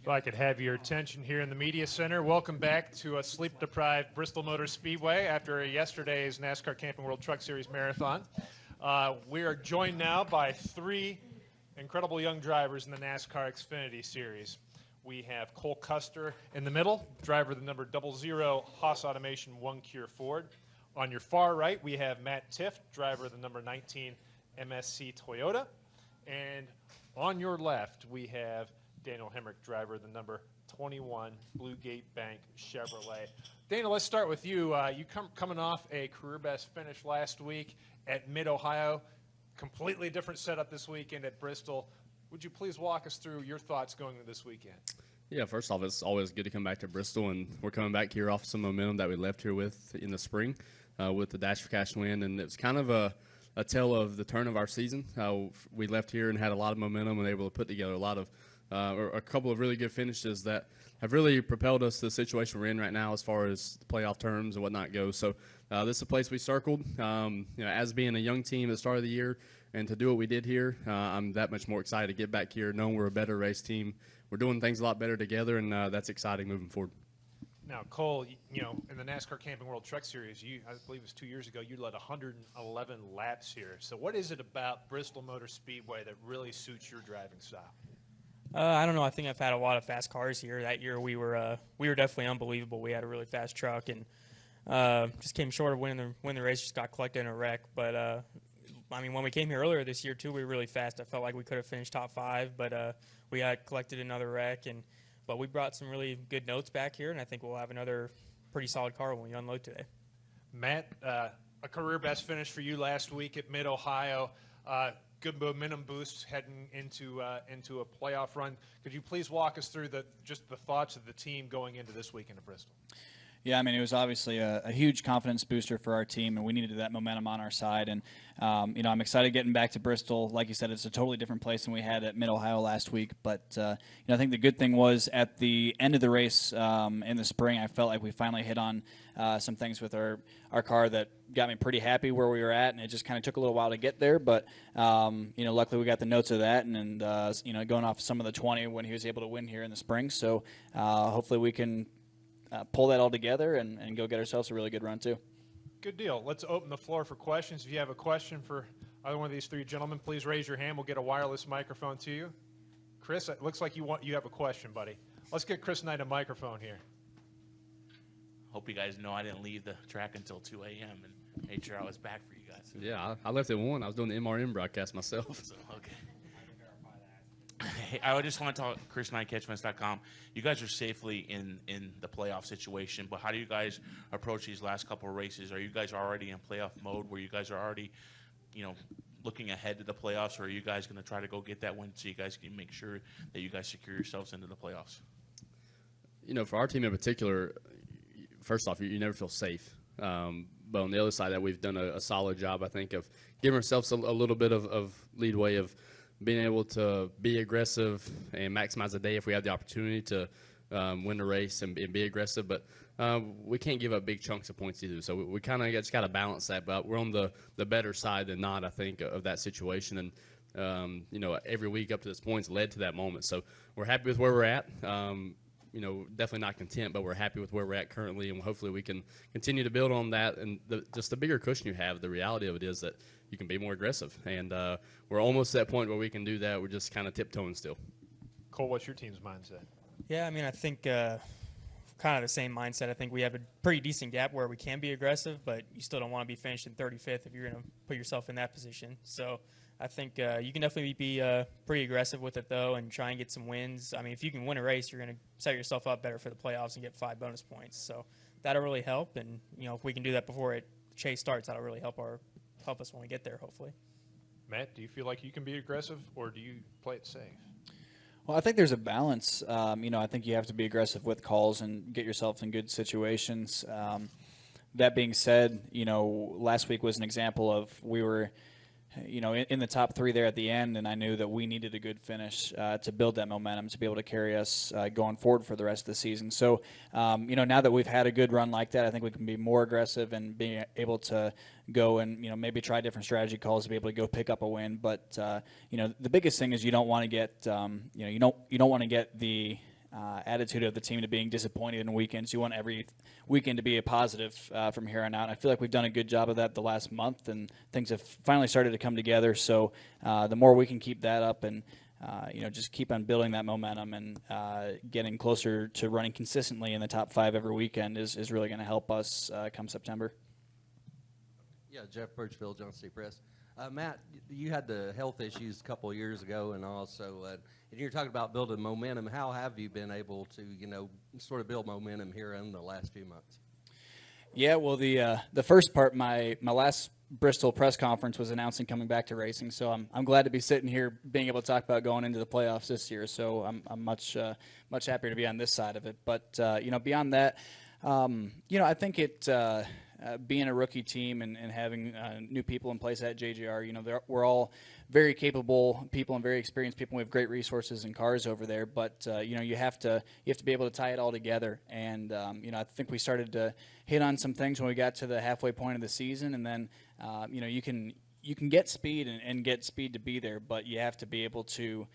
If I could have your attention here in the media center. Welcome back to a sleep-deprived Bristol Motor Speedway after yesterday's NASCAR Camping World Truck Series Marathon. We are joined now by three incredible young drivers in the NASCAR Xfinity Series. We have Cole Custer in the middle, driver of the number 00 Haas Automation 1 Cure Ford. On your far right, we have Matt Tifft, driver of the number 19 MSC Toyota. And on your left, we have Daniel Hemric, driver of the number 21 Blue Gate Bank Chevrolet. Daniel, let's start with you. Coming off a career best finish last week at Mid-Ohio, completely different setup this weekend at Bristol. Would you please walk us through your thoughts going into this weekend? Yeah, first off, it's always good to come back to Bristol, and we're coming back here off some momentum that we left here with in the spring with the Dash for Cash win, and it was kind of a tale of the turn of our season. We left here and had a lot of momentum and able to put together a couple of really good finishes that have really propelled us to the situation we're in right now as far as the playoff terms and whatnot goes. So this is a place we circled. As being a young team at the start of the year and to do what we did here, I'm that much more excited to get back here, knowing we're a better race team. We're doing things a lot better together, and that's exciting moving forward. Now, Cole, in the NASCAR Camping World Truck Series, I believe it was 2 years ago, you led 111 laps here. So what is it about Bristol Motor Speedway that really suits your driving style? I don't know. I think I've had a lot of fast cars here. That year we were definitely unbelievable. We had a really fast truck and just came short of winning the race. Just got collected in a wreck. But I mean, when we came here earlier this year too, we were really fast. I felt like we could have finished top 5, but we had collected another wreck. But we brought some really good notes back here, and I think we'll have another pretty solid car when we unload today. Matt, a career best finish for you last week at Mid-Ohio. Good momentum boost heading into a playoff run. Could you please walk us through just the thoughts of the team going into this weekend at Bristol? Yeah, I mean, it was obviously a huge confidence booster for our team, and we needed that momentum on our side. And, I'm excited getting back to Bristol. Like you said, it's a totally different place than we had at Mid-Ohio last week. But, I think the good thing was at the end of the race in the spring, I felt like we finally hit on some things with our car that got me pretty happy where we were at, and it just kind of took a little while to get there. But, luckily we got the notes of that and going off some of the 20 when he was able to win here in the spring. So hopefully we can pull that all together and go get ourselves a really good run too. Good deal. Let's open the floor for questions. If you have a question for either one of these three gentlemen, please raise your hand. We'll get a wireless microphone to you. Chris, it looks like you have a question, buddy. Let's get Chris Knight a microphone here. Hope you guys know I didn't leave the track until 2 a.m. and made sure I was back for you guys. Yeah, I left at 1. I was doing the MRM broadcast myself. So, okay. Hey, I just want to talk ChrisKnightCatchments.com. You guys are safely in the playoff situation, but how do you guys approach these last couple of races? Are you guys already in playoff mode where you guys are already, looking ahead to the playoffs, or are you guys going to try to go get that win so you guys can make sure that you guys secure yourselves into the playoffs? For our team in particular, first off, you never feel safe. But on the other side, that we've done a solid job, I think, of giving ourselves a little bit of leadway of being able to be aggressive and maximize the day if we have the opportunity to win the race and be aggressive. But we can't give up big chunks of points either. So we kind of just got to balance that. But we're on the better side than not, I think, of that situation. And, every week up to this point has led to that moment. So we're happy with where we're at. Definitely not content, but we're happy with where we're at currently, and hopefully we can continue to build on that. And just the bigger cushion you have, the reality of it is that you can be more aggressive. And we're almost at that point where we can do that. We're just kind of tiptoeing still. Cole, what's your team's mindset? Yeah, I mean, I think kind of the same mindset. I think we have a pretty decent gap where we can be aggressive, but you still don't want to be finishing 35th if you're going to put yourself in that position. So I think you can definitely be pretty aggressive with it, though, and try and get some wins. I mean, if you can win a race, you're going to set yourself up better for the playoffs and get 5 bonus points. So that'll really help. And, if we can do that before the chase starts, that'll really help us when we get there, hopefully. Matt, do you feel like you can be aggressive, or do you play it safe? Well, I think there's a balance. I think you have to be aggressive with calls and get yourself in good situations. That being said, last week was an example of we were – in the top 3 there at the end, and I knew that we needed a good finish to build that momentum to be able to carry us going forward for the rest of the season. So, now that we've had a good run like that, I think we can be more aggressive and be able to go and, maybe try different strategy calls to be able to go pick up a win. But, the biggest thing is you don't want to get, you don't want to get the attitude of the team to being disappointed in weekends. You want every weekend to be a positive from here on out. And I feel like we've done a good job of that the last month, and things have finally started to come together. So the more we can keep that up and just keep on building that momentum and getting closer to running consistently in the top 5 every weekend is really going to help us come September. Yeah, Jeff Birchfield, John City Press. Matt, you had the health issues a couple of years ago, and also, and you're talking about building momentum. How have you been able to, sort of build momentum here in the last few months? Yeah, well, the first part, my last Bristol press conference was announcing coming back to racing, so I'm glad to be sitting here being able to talk about going into the playoffs this year. So I'm much happier to be on this side of it. But beyond that, I think being a rookie team and having new people in place at JGR, we're all very capable people and very experienced people. We have great resources and cars over there, but you have to be able to tie it all together. And I think we started to hit on some things when we got to the halfway point of the season, and then you can get speed and get speed to be there, but you have to be able to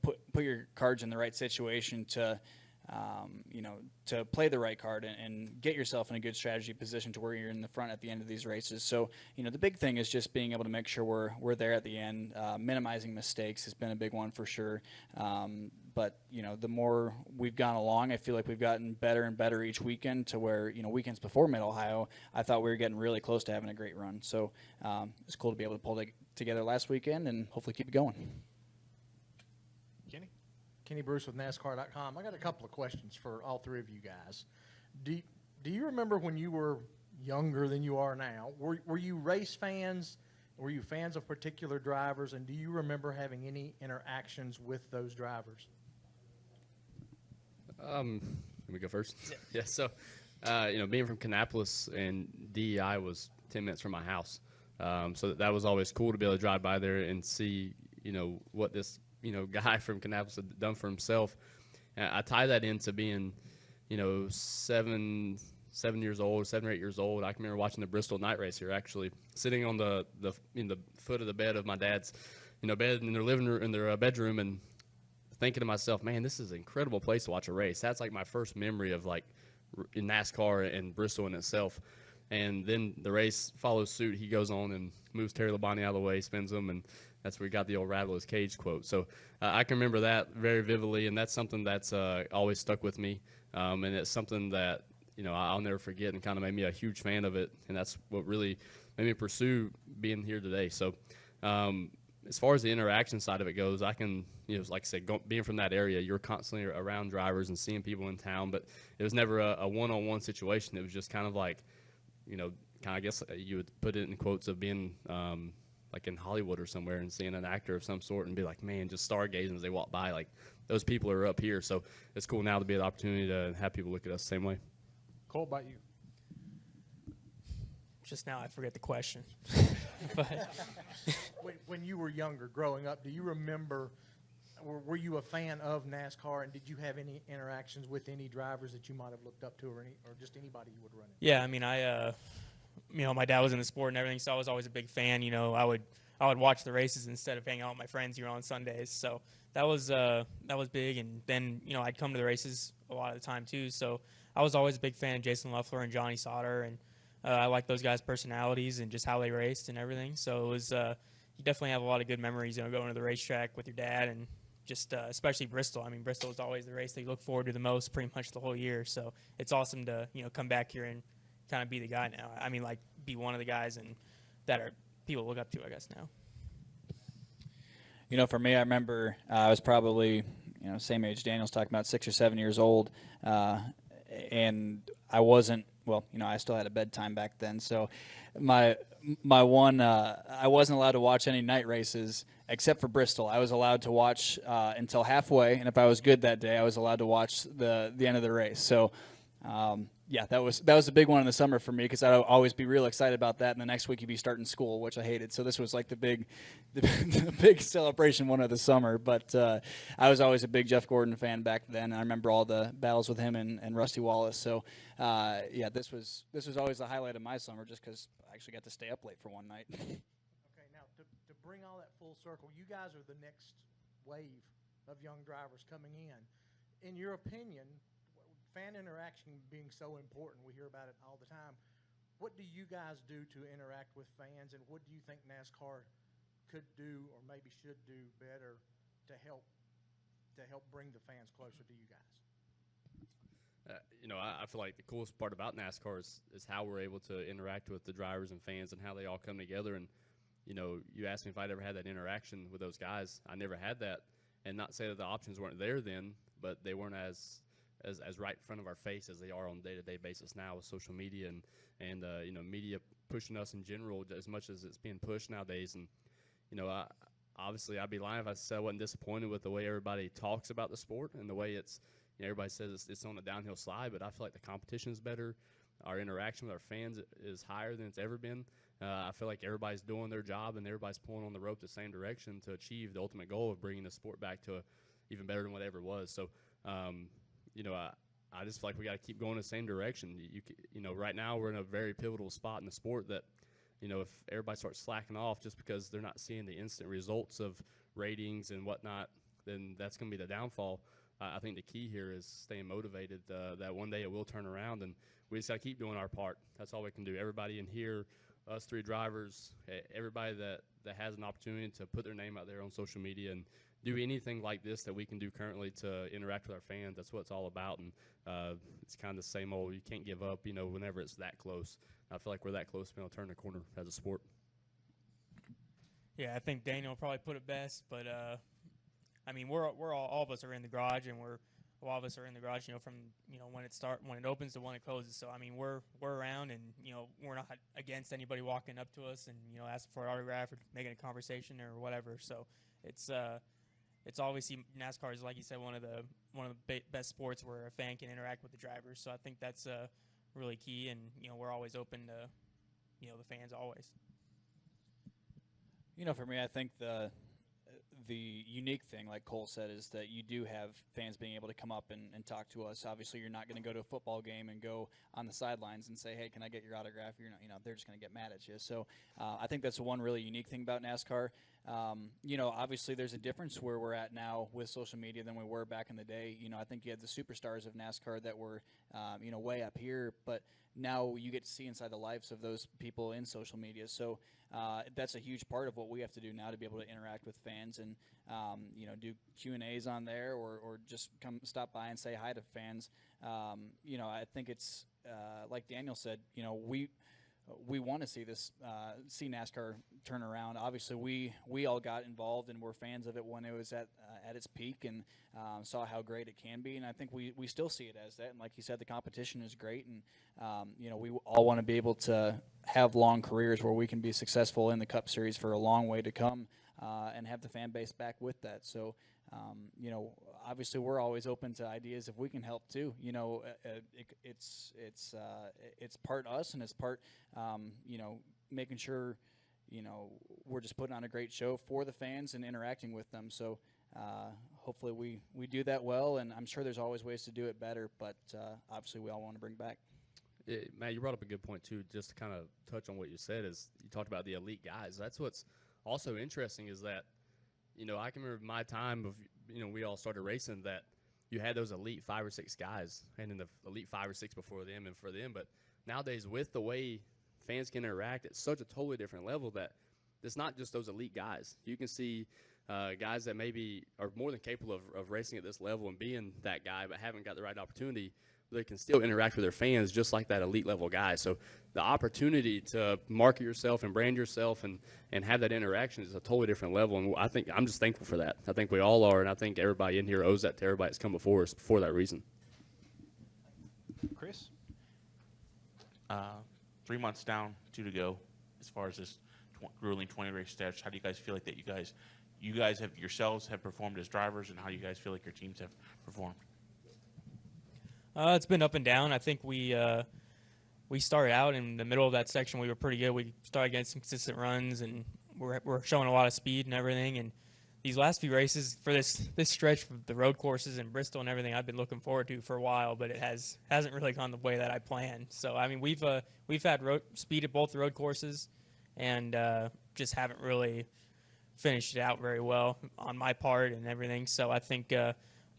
put your cards in the right situation to play the right card and get yourself in a good strategy position to where you're in the front at the end of these races. So, the big thing is just being able to make sure we're there at the end. Minimizing mistakes has been a big one for sure. But, the more we've gone along, I feel like we've gotten better and better each weekend to where, weekends before Mid-Ohio, I thought we were getting really close to having a great run. So it's cool to be able to pull together last weekend and hopefully keep it going. Kenny Bruce with NASCAR.com. I got a couple of questions for all three of you guys. Do you remember when you were younger than you are now? Were you race fans? Were you fans of particular drivers? And do you remember having any interactions with those drivers? Let me go first. Yeah. So, being from Kannapolis and DEI was 10 minutes from my house. So that was always cool to be able to drive by there and see, what this guy from Kannapolis had done for himself. And I tie that into being, 7 years old, 7 or 8 years old. I can remember watching the Bristol night race here, actually sitting on the foot of the bed of my dad's, bed in their living room, in their bedroom, and thinking to myself, man, this is an incredible place to watch a race. That's like my first memory of like in NASCAR and Bristol in itself. And then the race follows suit. He goes on and moves Terry Labonte out of the way, spins him, and that's where he got the old rattle his cage quote. So I can remember that very vividly, and that's something that's always stuck with me. And it's something that, I'll never forget and kind of made me a huge fan of it, and that's what really made me pursue being here today. So as far as the interaction side of it goes, I can, like I said, being from that area, you're constantly around drivers and seeing people in town, but it was never a one-on-one situation. It was just kind of like, I guess you would put it in quotes of being like in Hollywood or somewhere and seeing an actor of some sort and be like, man, just stargazing as they walk by. Like, those people are up here. So it's cool now to be an opportunity to have people look at us the same way. Cole, about you? Just now I forget the question. But When you were younger, growing up, do you remember, were you a fan of NASCAR, and did you have any interactions with any drivers that you might have looked up to or just anybody you would run into? yeah, I mean, my dad was in the sport and everything, so I was always a big fan. I would watch the races instead of hanging out with my friends, on Sundays. So that was big. And then, I'd come to the races a lot of the time too. So I was always a big fan of Jason Loeffler and Johnny Sauter, and I like those guys' personalities and just how they raced and everything. So it was you definitely have a lot of good memories, going to the racetrack with your dad, and just especially Bristol. I mean, Bristol is always the race that you look forward to the most, pretty much the whole year. So it's awesome to come back here and kind of be the guy now. I mean, like, be one of the guys and that are people look up to, I guess, now. For me, I remember I was probably, same age Daniel's talking about, 6 or 7 years old, and I wasn't, I still had a bedtime back then, so my one, I wasn't allowed to watch any night races except for Bristol. I was allowed to watch until halfway, and if I was good that day, I was allowed to watch the end of the race. So that was a big one in the summer for me, because I'd always be real excited about that, and the next week you'd be starting school, which I hated. So this was like the big celebration one of the summer. But I was always a big Jeff Gordon fan back then. I remember all the battles with him and Rusty Wallace. So this was always the highlight of my summer, just because I actually got to stay up late for one night. Okay, now to bring all that full circle, you guys are the next wave of young drivers coming in. in your opinion, fan interaction being so important, we hear about it all the time. What do you guys do to interact with fans, and what do you think NASCAR could do or maybe should do better to help bring the fans closer to you guys? I feel like the coolest part about NASCAR is how we're able to interact with the drivers and fans and how they all come together. And, you asked me if I'd ever had that interaction with those guys. I never had that. And not say that the options weren't there then, but they weren't as right in front of our face as they are on a day-to-day basis now with social media and media pushing us in general as much as it's being pushed nowadays. And, obviously I'd be lying if I said I wasn't disappointed with the way everybody talks about the sport and the way it's, everybody says it's on a downhill slide, but I feel like the competition is better. Our interaction with our fans is higher than it's ever been. I feel like everybody's doing their job and everybody's pulling on the rope the same direction to achieve the ultimate goal of bringing the sport back to even better than whatever it was. So, I just feel like we got to keep going the same direction. Right now we're in a very pivotal spot in the sport that, if everybody starts slacking off just because they're not seeing the instant results of ratings and whatnot, then that's going to be the downfall. I think the key here is staying motivated that one day it will turn around, and we just got to keep doing our part. That's all we can do. Everybody in here, us three drivers, everybody that has an opportunity to put their name out there on social media and do anything like this that we can do currently to interact with our fans. That's what it's all about, and it's kind of the same old, you can't give up, whenever it's that close. I feel like we're that close to being able to turn the corner as a sport. Yeah, I think Daniel probably put it best, but we're all of us are in the garage, and a lot of us are in the garage, from when it opens to when it closes. So we're around, and we're not against anybody walking up to us and asking for an autograph or making a conversation or whatever. So it's obviously NASCAR is, like you said, one of the best sports where a fan can interact with the drivers. So I think that's really key, and we're always open to the fans always. For me, I think the unique thing, like Cole said, is that you do have fans being able to come up and talk to us. Obviously, you're not going to go to a football game and go on the sidelines and say, "Hey, can I get your autograph?" You're not, they're just going to get mad at you. So I think that's one really unique thing about NASCAR. Obviously, there's a difference where we're at now with social media than we were back in the day. I think you had the superstars of NASCAR that were, way up here, but now you get to see inside the lives of those people in social media. So that's a huge part of what we have to do now to be able to interact with fans and, do Q&As on there or just come stop by and say hi to fans. I think it's like Daniel said, we want to see this, see NASCAR turn around. Obviously, we all got involved and were fans of it when it was at its peak and saw how great it can be. And I think we still see it as that. And like you said, the competition is great. And, we all want to be able to have long careers where we can be successful in the Cup Series for a long way to come and have the fan base back with that. So, obviously we're always open to ideas if we can help too. It's part us and it's part, making sure, we're just putting on a great show for the fans and interacting with them. So hopefully we do that well, and I'm sure there's always ways to do it better, but obviously we all want to bring back. Yeah, Matt, you brought up a good point too. Just to kind of touch on what you said, is you talked about the elite guys. That's what's also interesting is that, I can remember my time of, we all started racing, that you had those elite 5 or 6 guys and then the elite 5 or 6 before them and for them. But nowadays, with the way fans can interact at such a totally different level, that it's not just those elite guys. You can see guys that maybe are more than capable of racing at this level and being that guy, but haven't got the right opportunity. They can still interact with their fans just like that elite level guy. So the opportunity to market yourself and brand yourself and have that interaction is a totally different level. And I think I'm just thankful for that. I think we all are, and I think everybody in here owes that to everybody that's come before us for that reason. Chris? 3 months down, 2 to go, as far as this grueling 20-race stretch. How do you guys feel like that you guys have yourselves have performed as drivers, and how do you guys feel like your teams have performed? It's been up and down. I think we started out in the middle of that section. We were pretty good. We started getting some consistent runs, and we're showing a lot of speed and everything. And these last few races for this stretch of the road courses in Bristol and everything, I've been looking forward to for a while, but it hasn't really gone the way that I planned. So we've had road speed at both the road courses, and just haven't really finished it out very well on my part and everything. So I think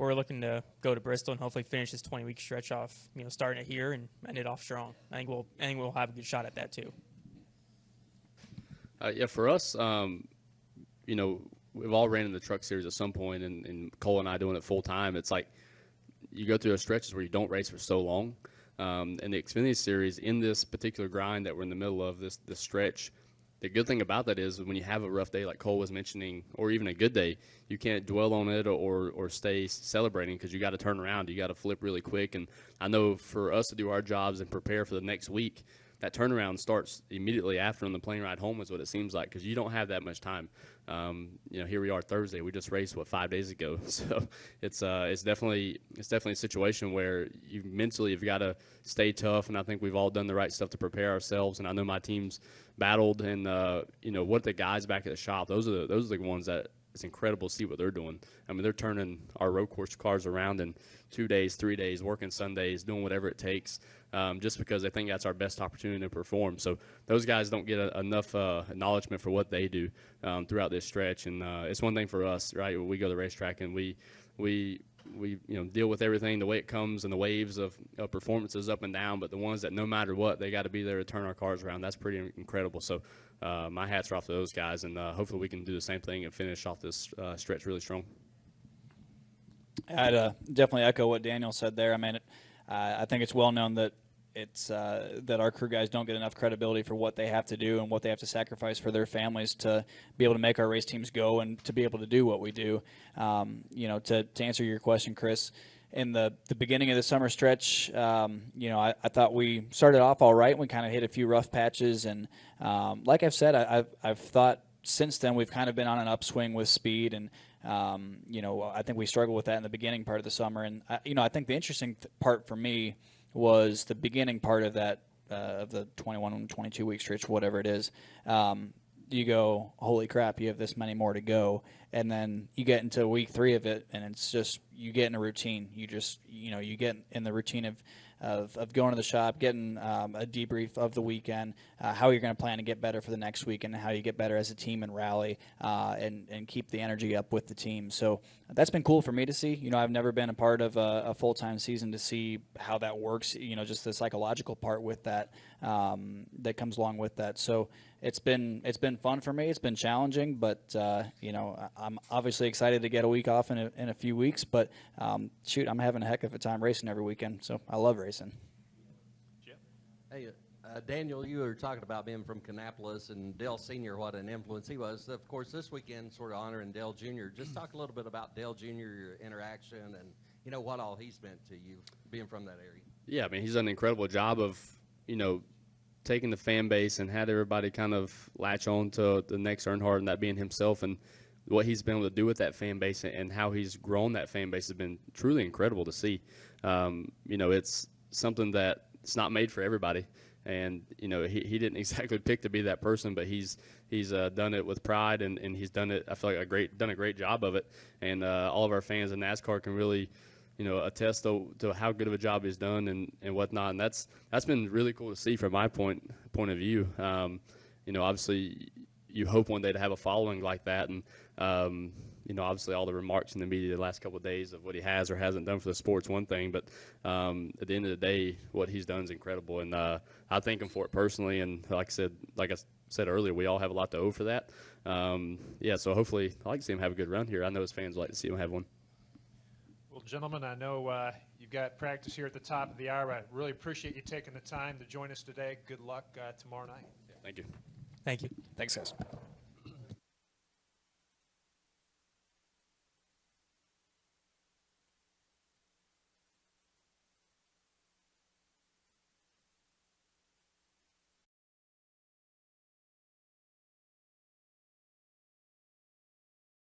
we're looking to go to Bristol and hopefully finish this 20-week stretch off, starting it here and end it off strong. I think we'll have a good shot at that too. Yeah, for us, we've all ran in the truck series at some point, and Cole and I doing it full time. It's like you go through those stretches where you don't race for so long. And the Xfinity series, in this particular grind that we're in the middle of, this stretch, the good thing about that is when you have a rough day like Cole was mentioning, or even a good day, you can't dwell on it or stay celebrating, because you got to turn around. You got to flip really quick. And I know for us to do our jobs and prepare for the next week, that turnaround starts immediately after on the plane ride home is what it seems like, because you don't have that much time. Here we are Thursday. We just raced 5 days ago, so it's definitely a situation where you mentally you've got to stay tough, and I think we've all done the right stuff to prepare ourselves. And I know my team's battled, and what the guys back at the shop, those are the ones that it's incredible to see what they're doing. I mean, they're turning our road course cars around in 2 days, 3 days, working Sundays, doing whatever it takes, just because they think that's our best opportunity to perform. So those guys don't get enough acknowledgement for what they do throughout this stretch. And it's one thing for us, right? We go to the racetrack and we deal with everything the way it comes and the waves of performances up and down. But the ones that no matter what, they got to be there to turn our cars around. That's pretty incredible. So my hats are off to those guys, and hopefully we can do the same thing and finish off this stretch really strong. I'd definitely echo what Daniel said there. I mean, I think it's well known that that our crew guys don't get enough credibility for what they have to do and what they have to sacrifice for their families to be able to make our race teams go and to be able to do what we do. To answer your question, Chris, in the beginning of the summer stretch, I thought we started off all right. We kind of hit a few rough patches, and like I've said, I've thought since then we've kind of been on an upswing with speed, and I think we struggled with that in the beginning part of the summer. And I think the interesting part for me was the beginning part of that of the 21, 22 week stretch, whatever it is. You go, holy crap, you have this many more to go. And then you get into week 3 of it, and it's just you get in a routine. You just you get in the routine of going to the shop, getting a debrief of the weekend, how you're going to plan to get better for the next week, and how you get better as a team and rally and keep the energy up with the team. So that's been cool for me to see. I've never been a part of a full-time season to see how that works, just the psychological part with that that comes along with that. So it's been fun for me. It's been challenging, but I'm obviously excited to get a week off in a few weeks. But I'm having a heck of a time racing every weekend, so I love racing. Hey, Daniel, you were talking about being from Kannapolis and Dale Sr., what an influence he was. Of course, this weekend sort of honoring Dale Jr. Just talk a little bit about Dale Jr., your interaction, and what all he's meant to you being from that area. Yeah, I mean, he's done an incredible job of, taking the fan base and had everybody kind of latch on to the next Earnhardt, and that being himself, and what he's been able to do with that fan base and how he's grown that fan base has been truly incredible to see. It's something that it's not made for everybody. And, he didn't exactly pick to be that person, but he's done it with pride, and he's done it, I feel like, done a great job of it. And all of our fans in NASCAR can really, attest to how good of a job he's done and whatnot. And that's been really cool to see from my point of view. Obviously you hope one day to have a following like that. And, obviously all the remarks in the media the last couple of days of what he has or hasn't done for the sport's one thing, but at the end of the day, what he's done is incredible. And I thank him for it personally. And like I said earlier, we all have a lot to owe for that. So hopefully I'd like to see him have a good run here. I know his fans would like to see him have one. Well, gentlemen, I know you've got practice here at the top of the hour. I really appreciate you taking the time to join us today. Good luck tomorrow night. Thank you. Thank you. Thanks, guys.